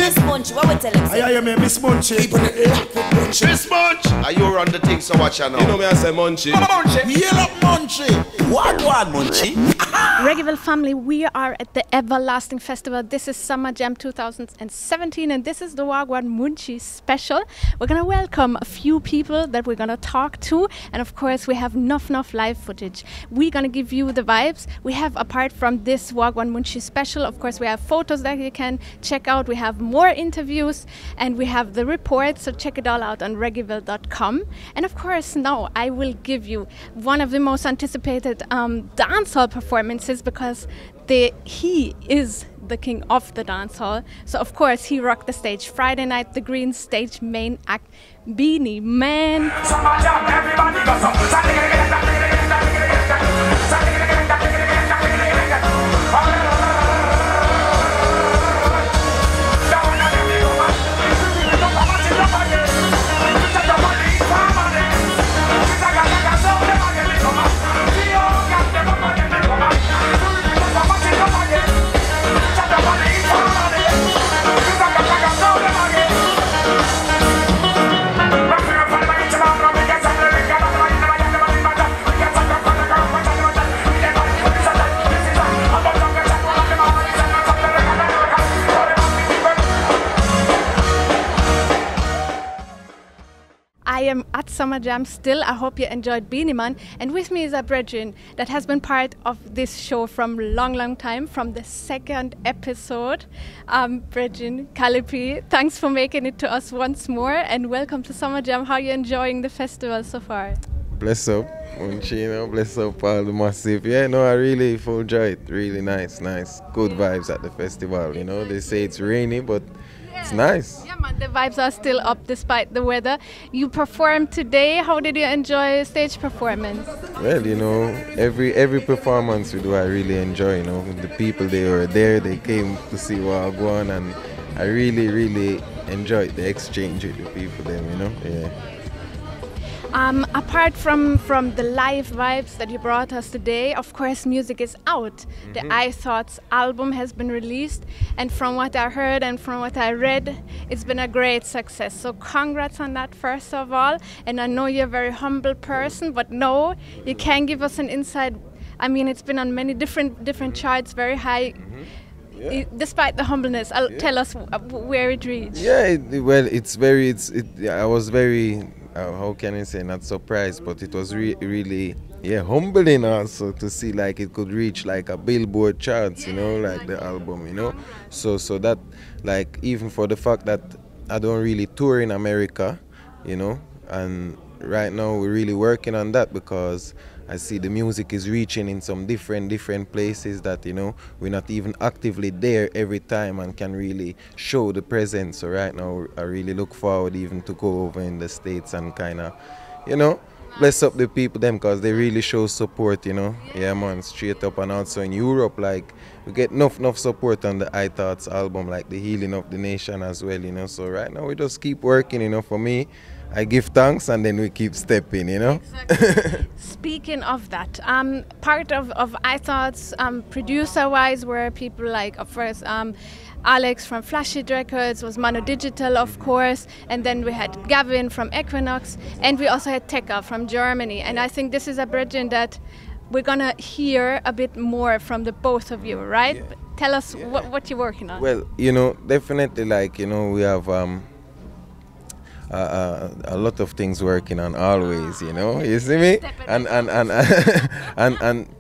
Miss Munchy, what we tell him? I hear me, Miss Munchy. Keeping it locked with Munchy. Miss Munch, are you run the thing, so watch you now. You know me, I say Munchy. Yell up Munchy. Wha Gwaan Munchy. Reggaeville family, we are at the Everlasting Festival. This is Summerjam 2017 and this is the Wha Gwaan Munchy special. We're going to welcome a few people that we're going to talk to, and of course we have enough live footage. We're going to give you the vibes. We have, apart from this Wha Gwaan Munchy special, of course we have photos that you can check out. We have more interviews and we have the reports, so check it all out on Reggaeville.com. And of course now I will give you one of the most anticipated dancehall performances, because he is the king of the dancehall. So of course he rocked the stage Friday night, the green stage main act, Beenie Man. I am at Summerjam still. I hope you enjoyed Beenie Man. And with me is a brethren that has been part of this show from long time, from the second episode. Brethren, Cali P, thanks for making it to us once more, and welcome to Summerjam. How are you enjoying the festival so far? Bless up, Munchy, you know, bless up all the massive. Yeah, no, I really full enjoy it. Really nice. Good vibes at the festival, you know. They say it's rainy, but it's nice. Yeah, man, the vibes are still up despite the weather. You performed today. How did you enjoy stage performance? Well, you know, every performance we do, I really enjoy. You know, the people, they were there, they came to see Wha Gwaan, and I really enjoyed the exchange with the people. Them, you know, yeah. Apart from the live vibes that you brought us today, of course music is out. The iThoughts album has been released, and from what I heard and from what I read, it's been a great success. So congrats on that first of all. And I know you're a very humble person, but no, you can give us an insight. I mean, it's been on many different charts, very high. Despite the humbleness, tell us where it reached. Yeah, I was very, how can I say, not surprised, but it was really humbling also to see like it could reach like a Billboard charts, you know, like the album, you know. So that, like, even for the fact that I don't really tour in America, you know, and right now we're really working on that, because I see the music is reaching in some different places that, you know, we're not even actively there every time and can really show the presence. So right now I really look forward even to go over in the States and kind of, you know, bless up the people them, because they really show support, you know. Yeah man, straight up. And also in Europe, like, we get enough support on the iThoughts album, like the Healing of the Nation as well, you know. So right now we just keep working, you know. For me, I give thanks and then we keep stepping, you know. Exactly. Speaking of that, part of iThoughts producer-wise were people like, of course, Alex from Flashit Records, was Mono Digital, of course, and then we had Gavin from Equinox, and we also had Tekka from Germany. And I think this is a bridging that we're gonna hear a bit more from the both of you, right? Yeah. Tell us what you're working on. Well, you know, definitely, like, you know, we have a lot of things working on always, you know. You see me? And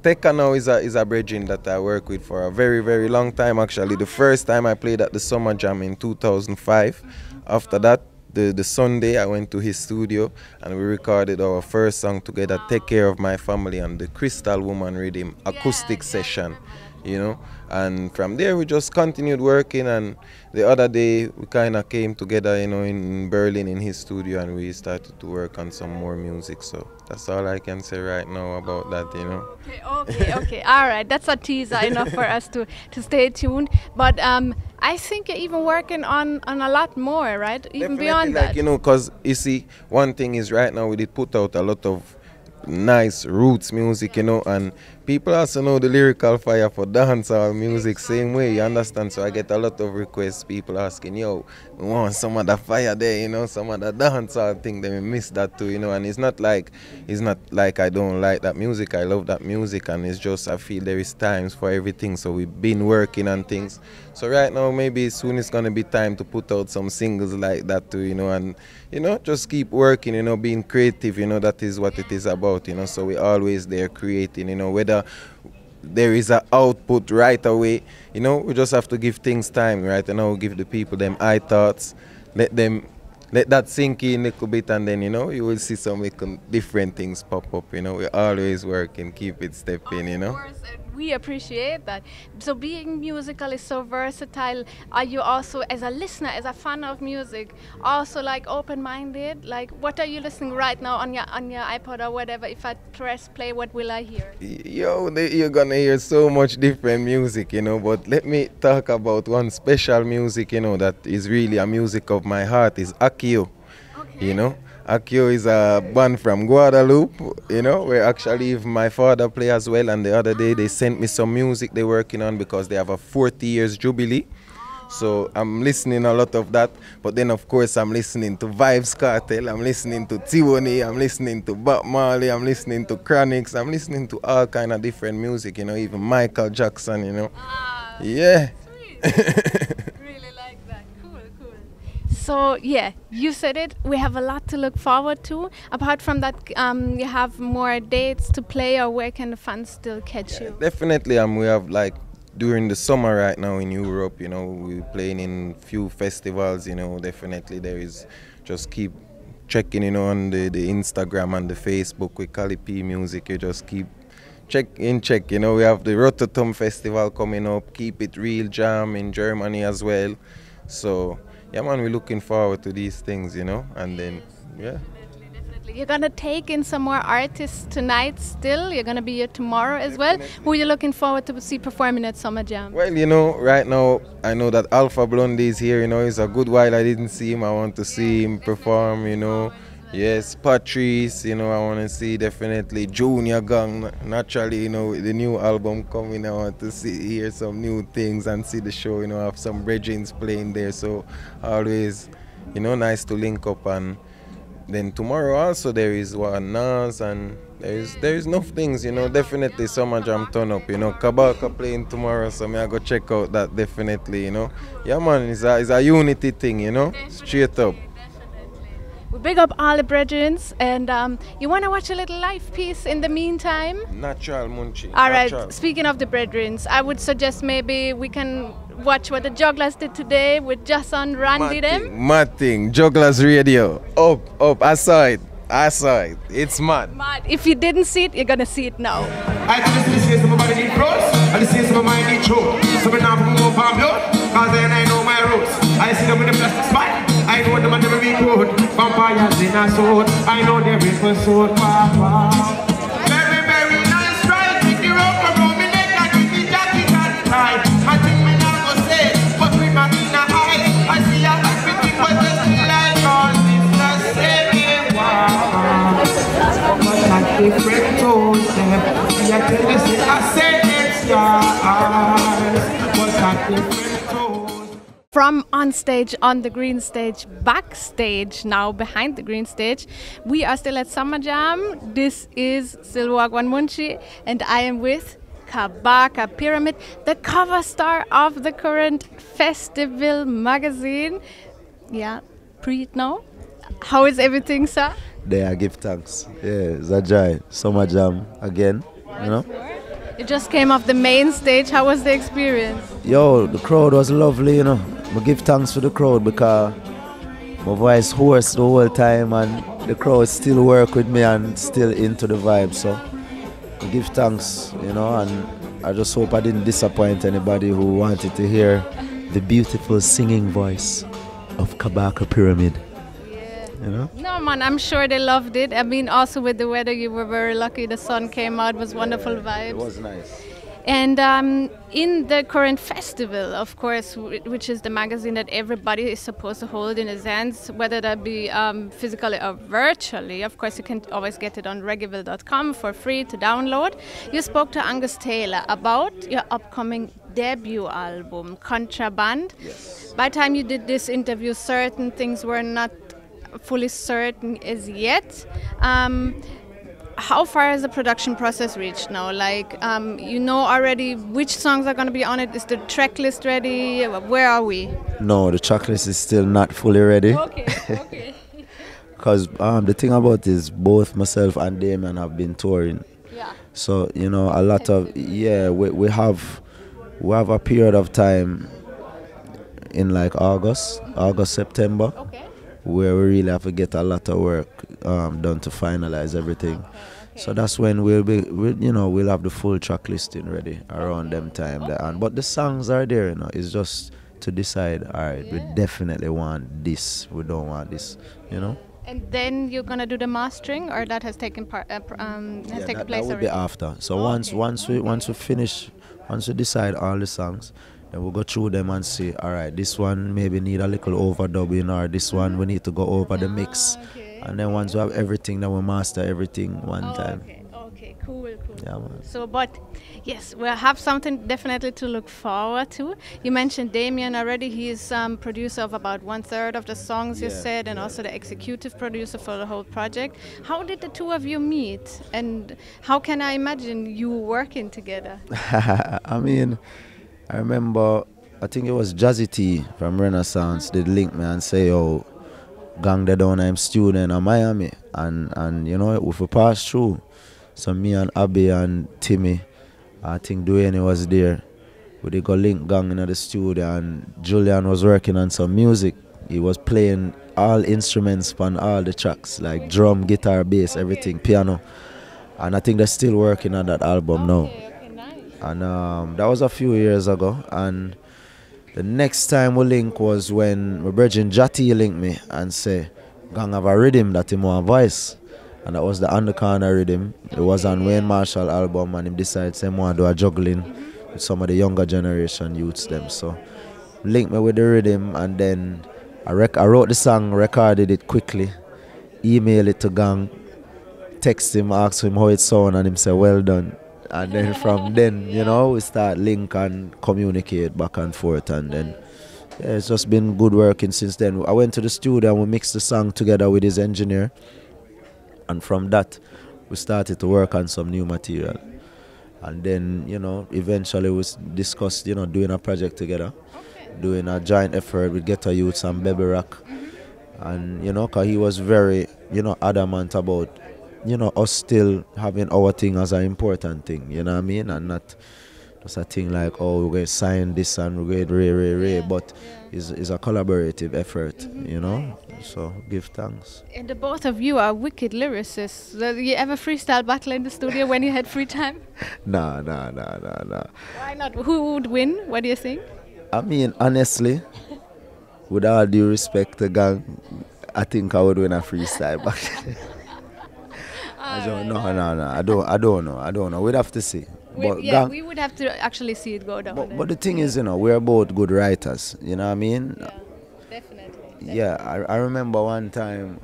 Tekka now is a brethren that I work with for a very long time. Actually, the first time I played at the Summerjam in 2005. After that, the Sunday I went to his studio and we recorded our first song together, Take Care of My Family, on the Crystal Woman Rhythm acoustic session, you know. And from there we just continued working, and the other day we kind of came together, you know, in Berlin in his studio, and we started to work on some more music. So that's all I can say right now about that, you know. Okay. All right, that's a teaser enough for us to stay tuned. But I think you're even working on a lot more, right? Even Definitely, beyond like, that. you know, because you see, one thing is right now we did put out a lot of nice roots music, you know, and people also know the lyrical fire for dancehall music same way, you understand? So I get a lot of requests, people asking, yo, we want some of the fire there, you know, some of the dancehall thing, they miss that too, you know. And it's not like I don't like that music, I love that music, and it's just I feel there is times for everything, so we've been working on things. So right now maybe soon it's gonna be time to put out some singles like that too, you know, and you know, just keep working, you know, being creative, you know, that is what it is about, you know. So we're always there creating, you know, whether there is an output right away, you know, we just have to give things time, right? And now give the people them iThoughts, let that sink in a little bit, and then, you know, you will see some little different things pop up, you know. We're always working, keep it stepping, you know. Of course, we appreciate that. So being musical is so versatile. Are you also, as a listener, as a fan of music, also like open-minded? Like, what are you listening right now on your iPod or whatever? If I press play, what will I hear? Yo, you're gonna hear so much different music, you know. But let me talk about one special music, you know, that is really a music of my heart. Is Akio, you know. Akio is a band from Guadeloupe, you know, where actually my father play as well. And the other day they sent me some music they're working on because they have a 40 years jubilee. So I'm listening a lot of that. But then of course I'm listening to Vibes Cartel, I'm listening to Tiwony, I'm listening to Damian Marley, I'm listening to Chronics, I'm listening to all kind of different music, you know, even Michael Jackson, you know. Yeah. Really like that. Cool, cool. So yeah, you said it. We have a lot to look forward to. Apart from that, you have more dates to play, or where can the fans still catch you? Definitely, we have like during the summer right now in Europe, you know, we're playing in few festivals, you know. Definitely there is, just keep checking, you know, on the Instagram and the Facebook with Cali P music. You just keep check, you know. We have the Rotterdam festival coming up, Keep It Real Jam in Germany as well. So yeah man, we're looking forward to these things, you know. And then yeah, definitely. You're gonna take in some more artists tonight still. You're gonna be here tomorrow as well. Who are you looking forward to see performing at Summerjam? Well, you know, right now I know that Alpha Blondie is here, you know. It's a good while I didn't see him. I want to see him perform, you know. Yes, Patrice, you know, I want to see definitely Junior Gang. Naturally, you know, the new album coming, I want to hear some new things and see the show, you know, have some brethrens playing there. So always, you know, nice to link up. And then tomorrow also there is Nas, and there is enough things, you know. Definitely Summerjam turn up, you know. Kabaka playing tomorrow, so I go check out that definitely, you know. Yeah man, it's a unity thing, you know, straight up. We big up all the brethren, and you want to watch a little live piece in the meantime? Natural Munchy. All right, speaking of the brethren, I would suggest maybe we can watch what the Jugglers did today with Jason Randy them. Mad thing, Jugglers Radio. Up, I saw it. It's mad. If you didn't see it, you're going to see it now. I just see some body need clothes, I see some of my need show. So now I'm more palm blood, cause then I know my roots. I see them with a plastic smile. I know them and never be good. Vampires in a sword. I know there is a sword. Very, very nice ride. Pick you up around me neck and with the jacket and tie. I think me not go say, but with my inner eye, I see a happy people just like us. It's the same one. But at different toes, I tell you, say, I say it's yours. But at different toes. From on stage, on the green stage, backstage, now behind the green stage, we are still at Summerjam. This is still Wha Gwaan Munchy, and I am with Kabaka Pyramid, the cover star of the current Reggaeville magazine. Yeah, Preet now. How is everything, sir? There, I give thanks. Yeah, it's a joy. Summerjam again, you know. You just came off the main stage. How was the experience? Yo, the crowd was lovely, you know. I give thanks for the crowd because my voice hoarse the whole time and the crowd still work with me and still into the vibe. So I give thanks, you know, and I just hope I didn't disappoint anybody who wanted to hear the beautiful singing voice of Kabaka Pyramid. You know? No man, I'm sure they loved it. I mean, also with the weather, you were very lucky. The sun came out, it was wonderful vibes. It was nice. And in the current festival, of course, which is the magazine that everybody is supposed to hold in his hands, whether that be physically or virtually. Of course, you can always get it on Reggaeville.com for free to download. You spoke to Angus Taylor about your upcoming debut album, Contraband. Yes. By the time you did this interview, certain things were not fully certain as yet. How far has the production process reached now? Like, you know already which songs are going to be on it? Is the track list ready? Where are we? No, the track list is still not fully ready. Okay, okay. Because the thing about it is both myself and Damian have been touring. Yeah. So, you know, a lot of, we have a period of time in like August, September, Okay. where we really have to get a lot of work done to finalize everything. So that's when we'll have the full track listing ready around them time. But the songs are there, you know. It's just to decide, all right, we definitely want this, we don't want this, you know. And then you're gonna do the mastering, or that has taken place That would already? be after. So once we finish, once we decide all the songs, then we'll go through them and see, all right, this one maybe need a little overdubbing, or this one we need to go over the mix. Okay. And then once we have everything, then we master everything one time. Okay, cool. Yeah, man. So, but yes, we'll have something definitely to look forward to. You mentioned Damian already. He's producer of about 1/3 of the songs you said, and also the executive producer for the whole project. How did the two of you meet, and how can I imagine you working together? I mean, I remember, I think it was Jazzy T from Renaissance did link me and say, "Oh, gang the down, I'm student in Miami," and you know, if we pass through, so me and Abby and Timmy, I think Tiwony was there. We did go link gang in the studio, and Julian was working on some music. He was playing all instruments on all the tracks, like drum, guitar, bass, everything, piano. And I think they're still working on that album now. Okay, nice. And that was a few years ago. And the next time we link was when my brother Jati linked me and say, gang have a rhythm that him want voice. And that was the On the Corner rhythm. It was on Wayne Marshall album, and him decided he want to do a juggling with some of the younger generation youths them. So linked me with the rhythm, and then I wrote the song, recorded it quickly, emailed it to gang, text him, asked him how it sound, and him say well done. And then from then, you know, we start link and communicate back and forth, and then it's just been good working since then. I went to the studio and we mixed the song together with his engineer, and from that we started to work on some new material. And then, you know, eventually we discussed, you know, doing a project together, doing a joint effort with Ghetto Youths and Baby Rock. And, you know, because he was very, you know, adamant about, you know, us still having our thing as an important thing, you know what I mean? And not just a thing like, oh, we're going to sign this and we're going to ray. But it's a collaborative effort, you know? So give thanks. And the both of you are wicked lyricists. You ever freestyle battle in the studio when you had free time? Nah. Why not? Who would win? What do you think? I mean, honestly, with all due respect to gang, I think I would win a freestyle battle. I don't know. We'd have to see. We would have to actually see it go down. But the thing is, you know, we're both good writers. You know what I mean? Yeah, definitely. Yeah, I remember one time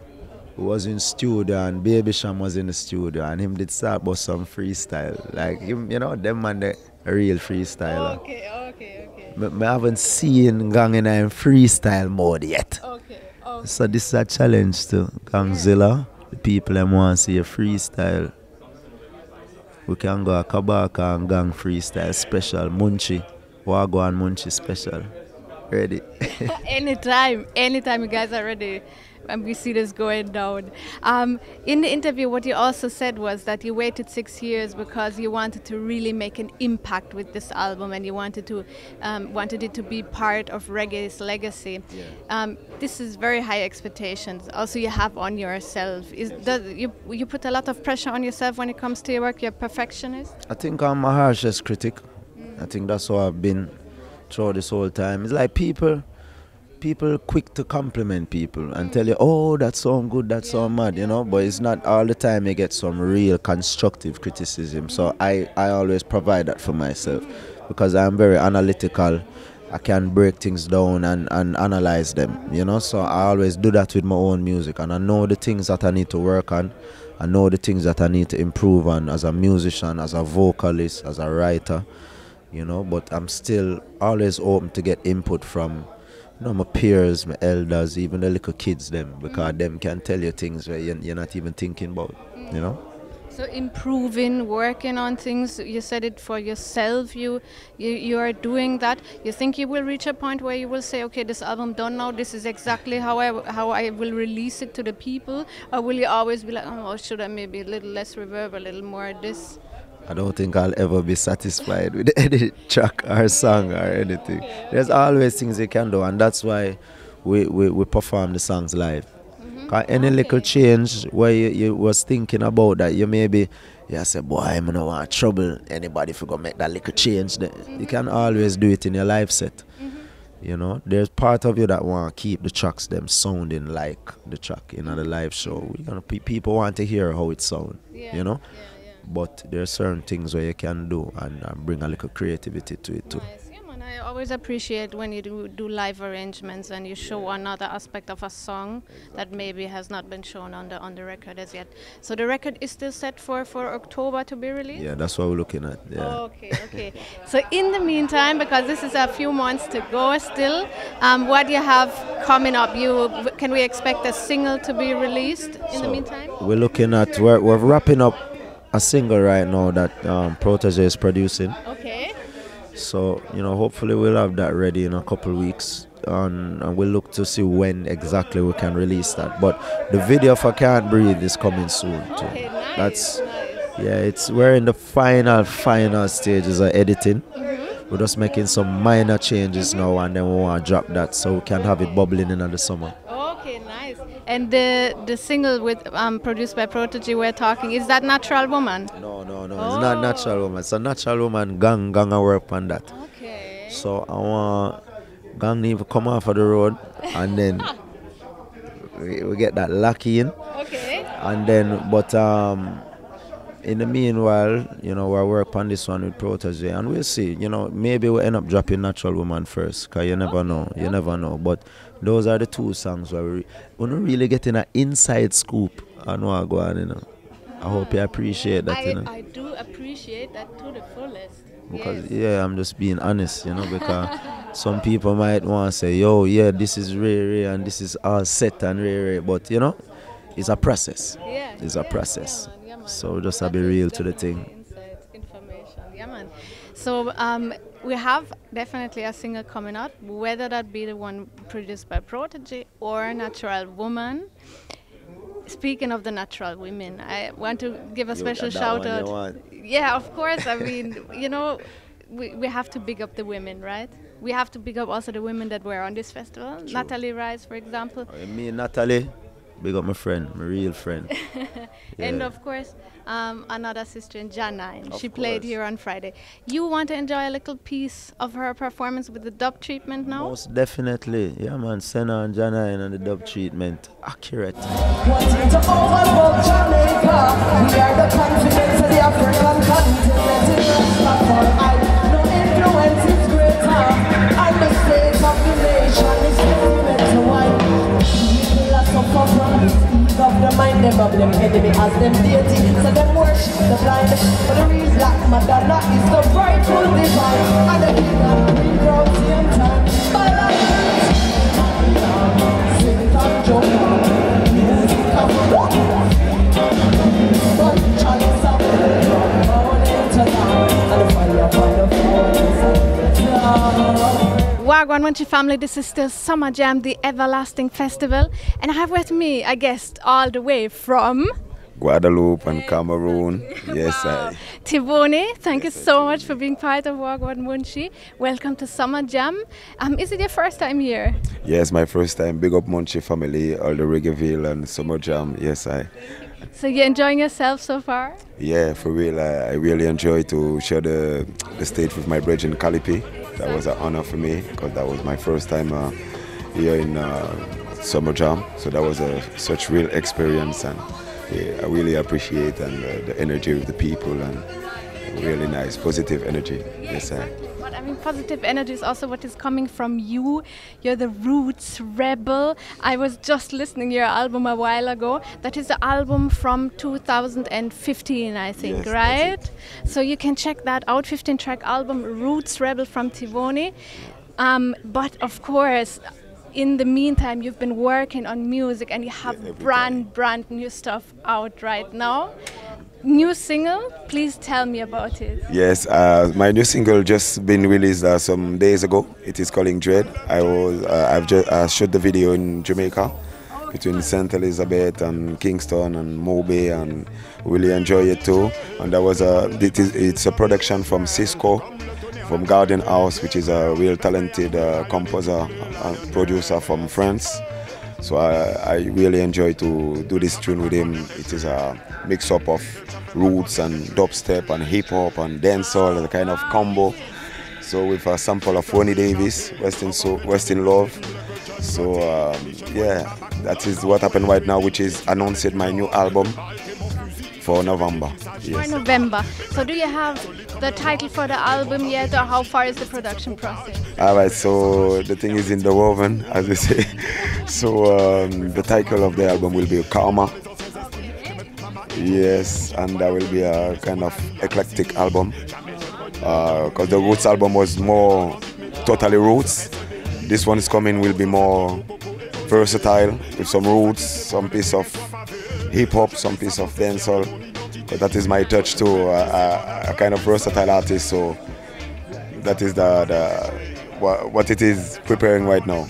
we was in studio and Baby Sham was in the studio and him did start about some freestyle. Like him, you know, them man the real freestyler. Okay. I haven't seen gang in freestyle mode yet. Okay. So this is a challenge to Gangzilla. The people them want to see a freestyle. We can go a Kabaka and gang freestyle special. Munchy. Wha Gwaan Munchy special. Ready? Anytime you guys are ready, and we see this going down. In the interview, what you also said was that you waited 6 years because you wanted to really make an impact with this album, and you wanted it to be part of reggae's legacy. Yeah. This is very high expectations. Also, you have on yourself. You put a lot of pressure on yourself when it comes to your work. You're a perfectionist. I think I'm my harshest critic. I think that's how I've been throughout this whole time. It's like people people quick to compliment people and tell you, oh, that sound good, that sound mad, you know. But it's not all the time you get some real constructive criticism. So I always provide that for myself because I'm very analytical. I can break things down and analyze them, you know. So I always do that with my own music, and I know the things that I need to work on. I know the things that I need to improve on as a musician, as a vocalist, as a writer, you know. But I'm still always open to get input from, you know, my peers, my elders, even the little kids them, because them can tell you things where you're not even thinking about, you know. So improving, working on things, you said it for yourself, you are doing that. You think you will reach a point where you will say, okay, this album done now, this is exactly how I will release it to the people? Or will you always be like, oh, should I maybe a little less reverb, a little more this? I don't think I'll ever be satisfied with any track or song or anything. There's always things you can do, and that's why we perform the songs live. Any little change where you was thinking about that, you maybe say, boy, I don't want trouble anybody if you go make that little change. You can always do it in your live set. You know, there's part of you that want to keep the tracks them sounding like the track in the live show. You know, people want to hear how it sounds, you know. But there are certain things where you can do and bring a little creativity to it too. Nice. Yeah, man, I always appreciate when you do live arrangements and you show another aspect of a song that maybe has not been shown on the record as yet. So the record is still set for October to be released? Yeah, that's what we're looking at. Yeah. Okay. So in the meantime, because this is a few months to go still, what do you have coming up? Can we expect a single to be released in the meantime? We're looking at, we're wrapping up a single right now that Protege is producing. Okay. So, you know, hopefully we'll have that ready in a couple weeks, and we'll look to see when exactly we can release that. But the video for Can't Breathe is coming soon too. Okay, nice. We're in the final stages of editing. We're just making some minor changes now, and then we want to drop that so we can have it bubbling in the summer. Okay, nice. And the single with produced by Protege we're talking, is that Natural Woman? No, it's not Natural Woman. It's a Natural Woman gang I work on that. Okay. So I want gang need to come off of the road, and then we get that lucky in. Okay. And then, but in the meanwhile, you know, we'll work on this one with Protege, and we'll see. You know, maybe we'll end up dropping Natural Woman first, because you never know. You never know. But those are the two songs where we're not really getting an inside scoop on Wha Gwaan, you know. I hope you appreciate that, you know. I do appreciate that to the fullest. Because, yeah, I'm just being honest, you know, because some people might want to say, yo, yeah, this is rare, and this is all set and rare, but, you know, it's a process. Yeah. It's a process. Yeah, man. So just to be real to the thing. Inside information. Yeah, man. So we have definitely a single coming out, whether that be the one produced by Protege or Natural Woman. Speaking of the natural women, I want to give a special shout out. Yeah, of course. I mean, you know, we have to big up the women, right? We have to big up also the women that were on this festival. True. Natalie Rice, for example. Me and Natalie, big up my friend, my real friend. Yeah. And of course, another sister in Janine. She played here on Friday. You want to enjoy a little piece of her performance with the dub treatment now? Most definitely. Yeah, man. Senna and Janine and the dub treatment. Accurate. Wanting to overlook Jamaica. We are the confidence of the African continent. No influence is greater. And the state of the nation is movement to wine. People are suffer from disease of the mind. Them of them enemy as them deity. So them worship the blind. But the real black Madonna is the rightful divine. And the king of the green crown same time. Balance. Sing and jump. Wha Gwaan Munchy family, this is still Summerjam, the everlasting festival, and I have with me a guest all the way from Guadeloupe and Cameroon. Yes, Tiwony, thank you so much for being part of Wha Gwaan Munchy. Welcome to Summerjam. Is it your first time here? Yes, my first time. Big up Munchy family, all the Reggaeville and Summerjam. Yes, So you're enjoying yourself so far? Yeah, for real. I really enjoy to share the stage with my brethren Cali P. That was an honor for me because that was my first time here in Summerjam. So that was such real experience, and I really appreciate the energy of the people, and really nice, positive energy. Yes, sir. But I mean, positive energy is also what is coming from you. You're the roots rebel. I was just listening to your album a while ago. That is the album from 2015, I think, Yes, right? So you can check that out, 15-track album, Roots Rebel from Tiwony. But of course, in the meantime, you've been working on music and you have brand new stuff out right now. New single, please tell me about it. Yes, my new single just been released some days ago. It is called Dread. I've just shot the video in Jamaica, between St. Elizabeth and Kingston and Moby, and really enjoy it too. And that was it's a production from Cisco, from Garden House, which is a real talented composer and producer from France. So I really enjoy to do this tune with him. It is a mix-up of roots and dubstep and hip-hop and dancehall, a kind of combo. So with a sample of Ronnie Davis, West in Love. So yeah, that is what happened right now, which is announcing my new album for November. Yes. For November. So do you have the title for the album yet, or how far is the production process? Alright, so the thing is in the oven, as they say. So the title of the album will be Karma. Yes, and that will be a kind of eclectic album. Because the Roots album was more totally roots. This one is coming will be more versatile, with some roots, some piece of hip-hop, some piece of dancehall. But that is my touch too, a kind of versatile artist. So that is what it is preparing right now.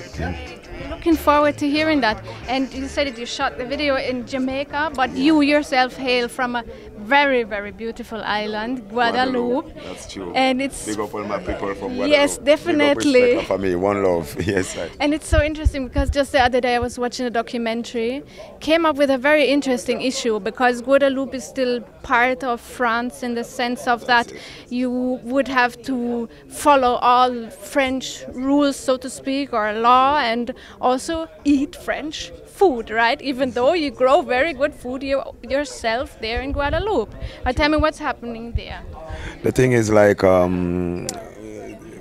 Looking forward to hearing that. And you said that you shot the video in Jamaica, but you yourself hail from a very, very beautiful island, Guadeloupe. That's true. And it's big up all my people from Guadeloupe. Yes, definitely. Big up respect for me, one love. Yes. And it's so interesting because just the other day I was watching a documentary, came up with a very interesting issue because Guadeloupe is still part of France in the sense of that you would have to follow all French rules, so to speak, or law, and also eat French food, right? Even though you grow very good food yourself there in Guadeloupe. Tell me what's happening there. The thing is, like,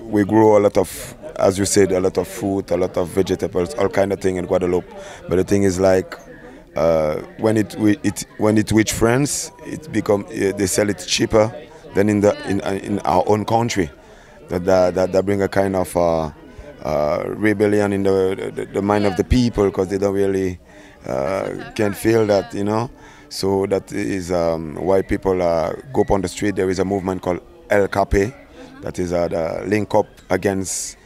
we grow a lot of, as you said, a lot of fruit, a lot of vegetables, all kind of thing in Guadeloupe. But the thing is, like, when it reach France, they sell it cheaper than in our own country. That bring a kind of rebellion in the mind of the people, because they don't really can feel that, you know. So that is why people go up on the street. There is a movement called El Cape, that is the link up against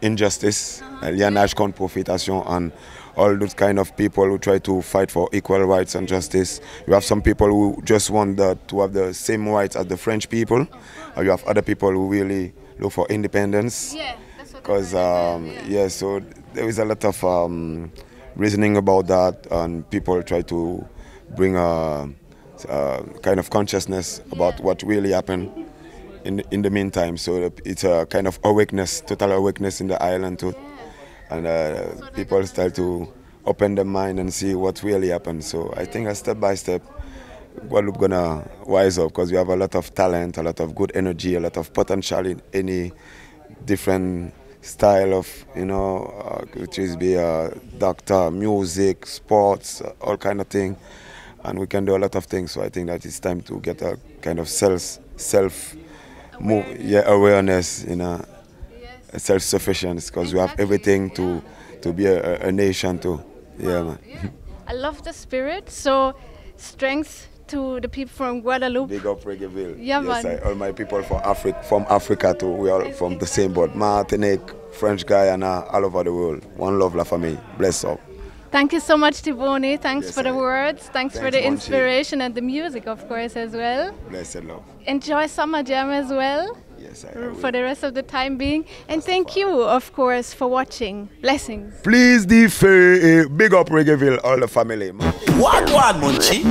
injustice, lienage contre profitation, and all those kind of people who try to fight for equal rights and justice. You have some people who just want to have the same rights as the French people, or you have other people who really look for independence. Yeah, that's what. Because yeah, so there is a lot of reasoning about that, and people try to bring a kind of consciousness about what really happened in the meantime. So it's a kind of awakeness, total awakeness in the island too. And people start to open their mind and see what really happened. So I think step by step, Guadeloupe gonna wise up, because we have a lot of talent, a lot of good energy, a lot of potential in any different style of, you know, which is be doctor, music, sports, all kind of thing. And we can do a lot of things. So I think that it's time to get a kind of self awareness, you know, self-sufficiency, because we have everything to be a nation too. Yeah, man. Yeah. I love the spirit. So strength to the people from Guadeloupe. Big up Reggaeville. Yeah, yes, man. All my people from Africa too. We are from the same boat. Martinique, French Guyana, all over the world. One love, la famille. Bless up. Thank you so much, Tiwony. Thanks for the words. Thanks for the Munchy. Inspiration and the music, of course, as well. Blessed love. Enjoy Summerjam as well. Yes, I will. For the rest of the time being. And thank you, of course, for watching. Blessings. Please, big up Reggaeville, all the family. Wha Gwaan Munchy.